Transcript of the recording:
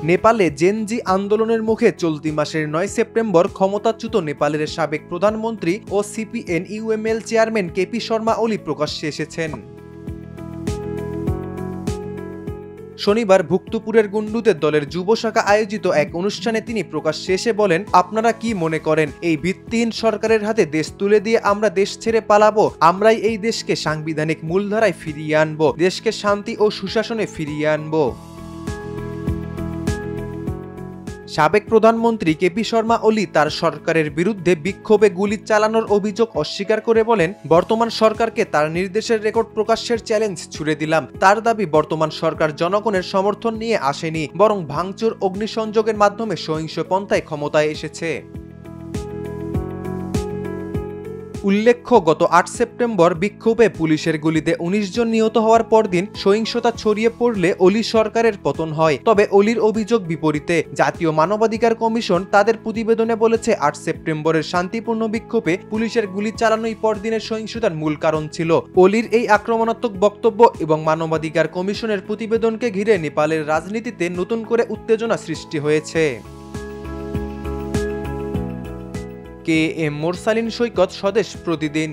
নেপালে জেনজি আন্দোলনের মুখে চলতি মাসের ৯ সেপ্টেম্বর ক্ষমতাচ্যুত নেপালের সাবেক প্রধানমন্ত্রী ও সিপিএন-ইউএমএল চেয়ারম্যান কেপি শর্মা ওলি প্রকাশ্যে এসেছেন। শনিবার ভুক্তপুরের গুন্ডুতে দলের যুব শাখা আয়োজিত এক অনুষ্ঠানে তিনি প্রকাশ্যে এসে বলেন, আপনারা কি মনে করেন এই ভিত্তিহীন সরকারের হাতে দেশ তুলে দিয়ে আমরা দেশ ছেড়ে পালাবো? আমরাই এই দেশকে সাংবিধানিক মূলধারায় ফিরিয়ে আনবো, দেশকে শান্তি ও সুশাসনে ফিরিয়ে আনবো। সাবেক প্রধানমন্ত্রী কেপি শর্মা ওলি তার সরকারের বিরুদ্ধে বিক্ষোভে গুলি চালানোর অভিযোগ অস্বীকার করে বলেন, বর্তমান সরকারকে তার নির্দেশের রেকর্ড প্রকাশের চ্যালেঞ্জ ছুড়ে দিলাম। তার দাবি, বর্তমান সরকার জনগণের সমর্থন নিয়ে আসেনি, বরং ভাঙচুর অগ্নিসংযোগের মাধ্যমে সহিংস পন্থায় ক্ষমতায় এসেছে। উল্লেখ্য, গত ৮ সেপ্টেম্বর বিক্ষোভে পুলিশের গুলিতে ১৯ জন নিহত হওয়ার পরদিন সহিংসতা ছড়িয়ে পড়লে ওলি সরকারের পতন হয়। তবে ওলির অভিযোগ বিপরীতে। জাতীয় মানবাধিকার কমিশন তাদের প্রতিবেদনে বলেছে, ৮ সেপ্টেম্বরের শান্তিপূর্ণ বিক্ষোভে পুলিশের গুলি চালানোই পরদিনের সহিংসতার মূল কারণ ছিল। ওলির এই আক্রমণাত্মক বক্তব্য এবং মানবাধিকার কমিশনের প্রতিবেদনকে ঘিরে নেপালের রাজনীতিতে নতুন করে উত্তেজনা সৃষ্টি হয়েছে। কে এম মোরসালিন সৈকত, স্বদেশ প্রতিদিন।